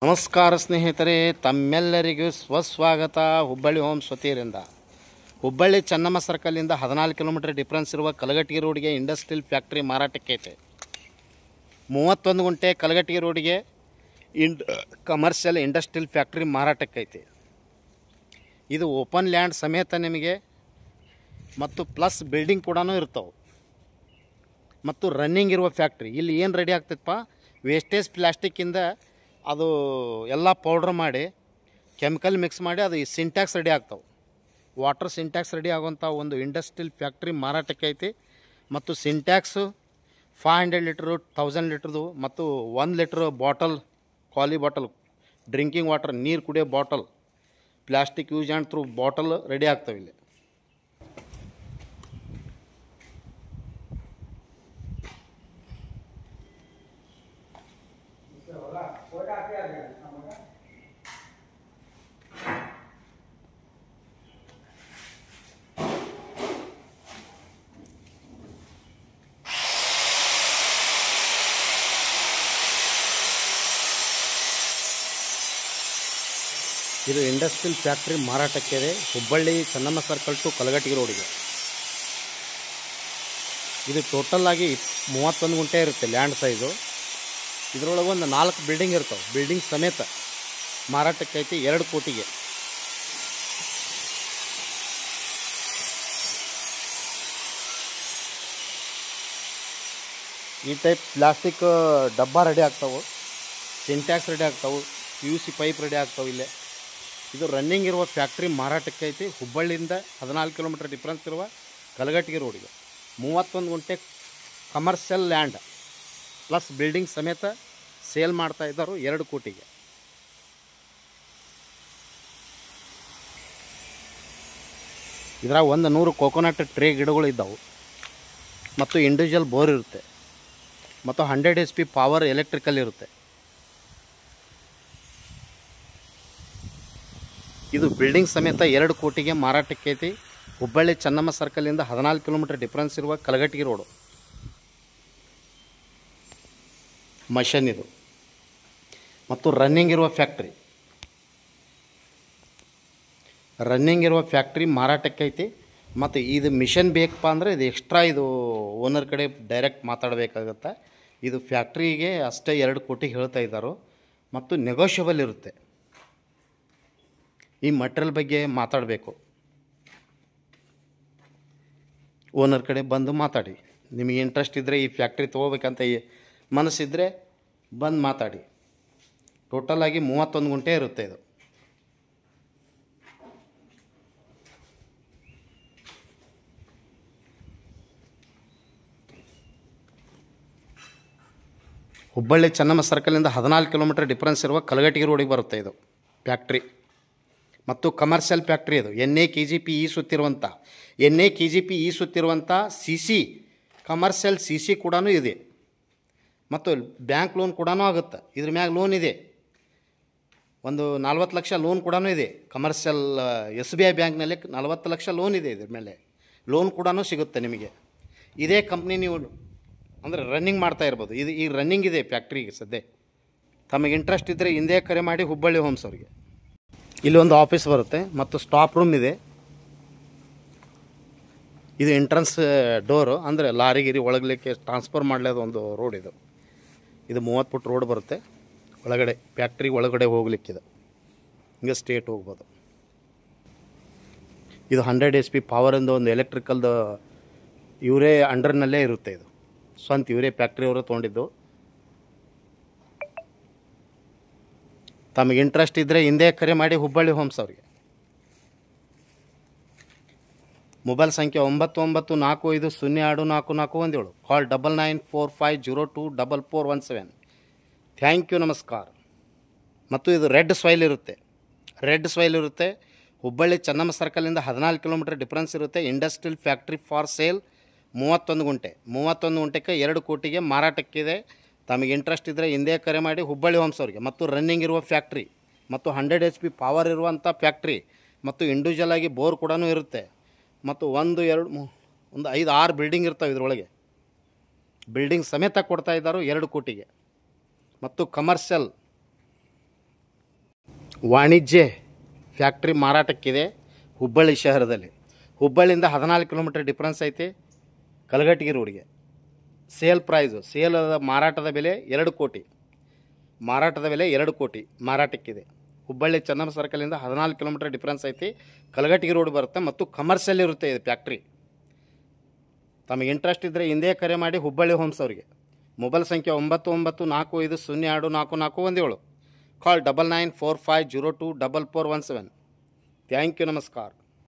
ನಮಸ್ಕಾರ ಸ್ನೇಹಿತರೆ, ತಮ್ಮೆಲ್ಲರಿಗೂ ಸ್ವಸ್ವಾಗತ. ಹುಬ್ಬಳ್ಳಿ ಹೋಮ್ಸ್ ವತಿಯಿಂದ ಹುಬ್ಬಳ್ಳಿ ಚೆನ್ನಮ್ಮ ಸರ್ಕಲಿಂದ 14 ಕಿಲೋಮೀಟರ್ ಡಿಫ್ರೆನ್ಸ್ ಇರುವ ಕಲಘಟಗಿ ರೋಡ್ಗೆ ಇಂಡಸ್ಟ್ರಿಯಲ್ ಫ್ಯಾಕ್ಟ್ರಿ ಮಾರಾಟಕ್ಕೆ ಐತೆ. 31 ಗುಂಟೆ ಕಲಘಟಗಿ ರೋಡ್ಗೆ ಕಮರ್ಷಿಯಲ್ ಇಂಡಸ್ಟ್ರಿಯಲ್ ಫ್ಯಾಕ್ಟ್ರಿ ಮಾರಾಟಕ್ಕೆ ಐತೆ. ಇದು ಓಪನ್ ಲ್ಯಾಂಡ್ ಸಮೇತ ನಿಮಗೆ ಮತ್ತು ಪ್ಲಸ್ ಬಿಲ್ಡಿಂಗ್ ಕೂಡ ಇರ್ತಾವೆ ಮತ್ತು ರನ್ನಿಂಗ್ ಇರುವ ಫ್ಯಾಕ್ಟ್ರಿ. ಇಲ್ಲಿ ಏನು ರೆಡಿ ಆಗ್ತೈತಪ್ಪ, ವೇಸ್ಟೇಜ್ ಪ್ಲಾಸ್ಟಿಕ್ಕಿಂದ ಅದು ಎಲ್ಲ ಪೌಡ್ರ್ ಮಾಡಿ ಕೆಮಿಕಲ್ ಮಿಕ್ಸ್ ಮಾಡಿ ಅದು ಸಿಂಟ್ಯಾಕ್ಸ್ ರೆಡಿ ಆಗ್ತಾವೆ. ವಾಟರ್ ಸಿಂಟ್ಯಾಕ್ಸ್ ರೆಡಿ ಆಗುವಂಥ ಒಂದು ಇಂಡಸ್ಟ್ರಿಯಲ್ ಫ್ಯಾಕ್ಟ್ರಿ ಮಾರಾಟಕ್ಕೆ ಐತಿ. ಮತ್ತು ಸಿಂಟ್ಯಾಕ್ಸು 500 ಲೀಟ್ರು 1000 ಲೀಟ್ರದು ಮತ್ತು 1 ಲೀಟ್ರ್ ಬಾಟಲ್, ಖಾಲಿ ಬಾಟಲ್, ಡ್ರಿಂಕಿಂಗ್ ವಾಟರ್, ನೀರು ಕುಡಿಯೋ bottle, plastic use and through bottle ready ಆಗ್ತವೆ ಇಲ್ಲಿ. ಇದು ಇಂಡಸ್ಟ್ರಿಯಲ್ ಫ್ಯಾಕ್ಟ್ರಿ ಮಾರಾಟಕ್ಕೆ ಇದೆ, ಹುಬ್ಬಳ್ಳಿ ಚೆನ್ನಮ್ಮ ಸರ್ಕಲ್ ಟು ಕಲಘಟಗಿ ರೋಡಿಗೆ. ಇದು ಟೋಟಲ್ ಆಗಿ 31 ಗುಂಟೆ ಇರುತ್ತೆ ಲ್ಯಾಂಡ್ ಸೈಜು. ಇದರೊಳಗೆ ಒಂದು 4 ಬಿಲ್ಡಿಂಗ್ ಇರ್ತಾವೆ. ಬಿಲ್ಡಿಂಗ್ ಸಮೇತ ಮಾರಾಟಕ್ಕೆ ಐತಿ 2 ಕೋಟಿಗೆ. ಈ ಟೈಪ್ ಪ್ಲಾಸ್ಟಿಕ್ ಡಬ್ಬ ರೆಡಿ ಆಗ್ತಾವೆ, ಸಿಂಟ್ಯಾಕ್ಸ್ ರೆಡಿ ಆಗ್ತಾವೆ, PVC ಪೈಪ್ ರೆಡಿ ಆಗ್ತಾವೆ ಇಲ್ಲೇ. ಇದು ರನ್ನಿಂಗ್ ಇರುವ ಫ್ಯಾಕ್ಟ್ರಿ ಮಾರಾಟಕ್ಕೆ ಐತಿ. ಹುಬ್ಬಳ್ಳಿಯಿಂದ 14 ಕಿಲೋಮೀಟರ್ ಡಿಫ್ರೆನ್ಸ್ ಇರುವ ಕಲಘಟಗಿ ರೋಡಿಗೆ 31 ಗುಂಟೆ ಕಮರ್ಷಿಯಲ್ ಲ್ಯಾಂಡ್ ಪ್ಲಸ್ ಬಿಲ್ಡಿಂಗ್ ಸಮೇತ ಸೇಲ್ ಮಾಡ್ತಾ ಇದ್ದರು 2 ಕೋಟಿಗೆ. ಇದರಾಗ 100 ಕೋಕೋನಟ್ ಟ್ರೇ ಗಿಡಗಳು ಇದ್ದಾವೆ ಮತ್ತು ಇಂಡಿವಿಜುವಲ್ ಬೋರ್ ಇರುತ್ತೆ ಮತ್ತು 100 HP ಪವರ್ ಎಲೆಕ್ಟ್ರಿಕಲ್ ಇರುತ್ತೆ. ಇದು ಬಿಲ್ಡಿಂಗ್ ಸಮೇತ 2 ಕೋಟಿಗೆ ಮಾರಾಟಕ್ಕೆ ಐತಿ. ಹುಬ್ಬಳ್ಳಿ ಚೆನ್ನಮ್ಮ ಸರ್ಕಲಿಂದ 14 ಕಿಲೋಮೀಟರ್ ಡಿಫ್ರೆನ್ಸ್ ಇರುವ ಕಲಘಟಗಿ ರೋಡು. ಮಷನ್ ಇದು ಮತ್ತು ರನ್ನಿಂಗ್ ಇರುವ ಫ್ಯಾಕ್ಟ್ರಿ ಮಾರಾಟಕ್ಕೆ ಐತಿ. ಮತ್ತು ಇದು ಮಿಷನ್ ಬೇಕಪ್ಪ ಅಂದರೆ ಇದು ಎಕ್ಸ್ಟ್ರಾ, ಇದು ಓನರ್ ಕಡೆ ಡೈರೆಕ್ಟ್ ಮಾತಾಡಬೇಕಾಗತ್ತೆ. ಇದು ಫ್ಯಾಕ್ಟ್ರಿಗೆ ಅಷ್ಟೇ 2 ಕೋಟಿ ಹೇಳ್ತಾ ಇದ್ದಾರೆ ಮತ್ತು ನೆಗೋಷಿಯಬಲ್ ಇರುತ್ತೆ. ಈ ಮಟೀರಿಯಲ್ ಬಗ್ಗೆ ಮಾತಾಡಬೇಕು, ಓನರ್ ಕಡೆ ಬಂದು ಮಾತಾಡಿ. ನಿಮಗೆ ಇಂಟ್ರೆಸ್ಟ್ ಇದ್ದರೆ ಈ ಫ್ಯಾಕ್ಟ್ರಿ ತೊಗೋಬೇಕಂತ ಮನಸ್ಸಿದ್ರೆ ಬಂದು ಮಾತಾಡಿ. ಟೋಟಲ್ ಆಗಿ 31 ಗುಂಟೆ ಇರುತ್ತೆ ಇದು. ಹುಬ್ಬಳ್ಳಿ ಚೆನ್ನಮ್ಮ ಸರ್ಕಲಿಂದ 14 ಕಿಲೋಮೀಟರ್ ಡಿಫ್ರೆನ್ಸ್ ಇರುವ ಕಲಘಟಗಿ ರೋಡಿಗೆ ಬರುತ್ತೆ ಇದು ಫ್ಯಾಕ್ಟ್ರಿ ಮತ್ತು ಕಮರ್ಷಿಯಲ್ ಫ್ಯಾಕ್ಟ್ರಿ. ಇದು NA-KGP ಸುತ್ತಿರುವಂಥ CC ಕಮರ್ಷಿಯಲ್ CC ಕೂಡ ಇದೆ ಮತ್ತು ಬ್ಯಾಂಕ್ ಲೋನ್ ಕೂಡ ಆಗುತ್ತೆ. ಇದ್ರ ಮ್ಯಾಗ ಲೋನ್ ಇದೆ, ಒಂದು 40 ಲಕ್ಷ ಲೋನ್ ಕೂಡ ಇದೆ. ಕಮರ್ಷಿಯಲ್ SBI ಬ್ಯಾಂಕ್ನಲ್ಲಿ 40 ಲಕ್ಷ ಲೋನ್ ಇದೆ. ಇದ್ರ ಮೇಲೆ ಲೋನ್ ಕೂಡ ಸಿಗುತ್ತೆ ನಿಮಗೆ. ಇದೇ ಕಂಪ್ನಿ ನೀವು ಅಂದರೆ ರನ್ನಿಂಗ್ ಮಾಡ್ತಾ ಇರ್ಬೋದು. ಇದು ಈಗ ರನ್ನಿಂಗ್ ಇದೆ ಫ್ಯಾಕ್ಟ್ರಿಗೆ ಸದ್ಯ. ತಮಗೆ ಇಂಟ್ರೆಸ್ಟ್ ಇದ್ದರೆ ಹಿಂದೆ ಕರೆ ಮಾಡಿ ಹುಬ್ಬಳ್ಳಿ ಹೋಮ್ಸ್ ಅವ್ರಿಗೆ. ಇಲ್ಲಿ ಒಂದು ಆಫೀಸ್ ಬರುತ್ತೆ ಮತ್ತು ಸ್ಟಾಪ್ ರೂಮ್ ಇದೆ. ಇದು ಎಂಟ್ರೆನ್ಸ್ ಡೋರು, ಅಂದರೆ ಲಾರಿ ಗಿರಿ ಒಳಗಲಿಕ್ಕೆ ಟ್ರಾನ್ಸ್ಫರ್ ಮಾಡಲಿದ್ದು ಒಂದು ರೋಡ್ ಇದು. ಇದು 30 ಫುಟ್ ರೋಡ್ ಬರುತ್ತೆ ಒಳಗಡೆ, ಫ್ಯಾಕ್ಟ್ರಿ ಒಳಗಡೆ ಹೋಗ್ಲಿಕ್ಕಿದೆ. ಹಿಂಗೆ ಸ್ಟೇಟ್ ಹೋಗ್ಬೋದು. ಇದು 100 HP ಪವರಿಂದ ಒಂದು ಎಲೆಕ್ಟ್ರಿಕಲ್ದು ಇವರೇ ಅಂಡರ್ನಲ್ಲೇ ಇರುತ್ತೆ. ಇದು ಸ್ವಂತ ಇವರೇ ಫ್ಯಾಕ್ಟ್ರಿಯವರು ತೊಗೊಂಡಿದ್ದು. ತಮಗೆ ಇಂಟ್ರೆಸ್ಟ್ ಇದ್ದರೆ ಹಿಂದೆ ಕರೆ ಮಾಡಿ ಹುಬ್ಬಳ್ಳಿ ಹೋಮ್ಸ್ ಅವ್ರಿಗೆ. ಮೊಬೈಲ್ ಸಂಖ್ಯೆ 9945024417. ಕಾಲ್ 9945024417. ಥ್ಯಾಂಕ್ ಯು, ನಮಸ್ಕಾರ. ಮತ್ತು ಇದು ರೆಡ್ ಸಾಯಿಲ್ ಇರುತ್ತೆ. ಹುಬ್ಬಳ್ಳಿ ಚೆನ್ನಮ್ಮ ಸರ್ಕಲಿಂದ 14 ಕಿಲೋಮೀಟರ್ ಡಿಫ್ರೆನ್ಸ್ ಇರುತ್ತೆ. ಇಂಡಸ್ಟ್ರಿಯಲ್ ಫ್ಯಾಕ್ಟ್ರಿ ಫಾರ್ ಸೇಲ್ 31 ಗುಂಟೆಗೆ 2 ಕೋಟಿಗೆ ಮಾರಾಟಕ್ಕಿದೆ. ತಮಗೆ ಇಂಟ್ರೆಸ್ಟ್ ಇದ್ದರೆ ಹಿಂದೆ ಕರೆ ಮಾಡಿ ಹುಬ್ಬಳ್ಳಿ ಹೋಮ್ಸ್ ಅವ್ರಿಗೆ. ಮತ್ತು ರನ್ನಿಂಗ್ ಇರುವ ಫ್ಯಾಕ್ಟ್ರಿ ಮತ್ತು 100 HP ಪವರ್ ಇರುವಂಥ ಫ್ಯಾಕ್ಟ್ರಿ ಮತ್ತು ಇಂಡಿವಿಜುವಲ್ ಆಗಿ ಬೋರ್ ಕೂಡ ಇರುತ್ತೆ. ಮತ್ತು 1 2 3 1 5 6 ಬಿಲ್ಡಿಂಗ್ ಇರ್ತವೆ. ಇದರೊಳಗೆ ಬಿಲ್ಡಿಂಗ್ ಸಮೇತ ಕೊಡ್ತಾ ಇದ್ದಾರೆ 2 ಕೋಟಿಗೆ. ಮತ್ತು ಕಮರ್ಷಿಯಲ್ ವಾಣಿಜ್ಯ ಫ್ಯಾಕ್ಟ್ರಿ ಮಾರಾಟಕ್ಕಿದೆ ಹುಬ್ಬಳ್ಳಿ ಶಹರದಲ್ಲಿ. ಹುಬ್ಬಳ್ಳಿಯಿಂದ 14 ಕಿಲೋಮೀಟರ್ ಡಿಫ್ರೆನ್ಸ್ ಐತಿ ಕಲಘಟಗಿ ರೋಡ್ಗೆ. ಸೇಲ್ ಪ್ರೈಸು ಮಾರಾಟದ ಬೆಲೆ 2 ಕೋಟಿ. ಮಾರಾಟದ ಬೆಲೆ 2 ಕೋಟಿ ಮಾರಾಟಕ್ಕಿದೆ. ಹುಬ್ಬಳ್ಳಿ ಚನ್ನಮ್ಮ ಸರ್ಕಲಿಂದ 14 ಕಿಲೋಮೀಟರ್ ಡಿಫ್ರೆನ್ಸ್ ಐತಿ. ಕಲಘಟಗಿ ರೋಡ್ ಬರುತ್ತೆ ಮತ್ತು ಕಮರ್ಷಿಯಲ್ ಇರುತ್ತೆ ಇದು ಫ್ಯಾಕ್ಟ್ರಿ. ತಮಗೆ ಇಂಟ್ರೆಸ್ಟ್ ಇದ್ದರೆ ಹಿಂದೆ ಕರೆ ಮಾಡಿ ಹುಬ್ಬಳ್ಳಿ ಹೋಮ್ಸ್ ಅವರಿಗೆ. ಮೊಬೈಲ್ ಸಂಖ್ಯೆ 9945024417. ಕಾಲ್ 9945024417. ಥ್ಯಾಂಕ್ ಯು, ನಮಸ್ಕಾರ.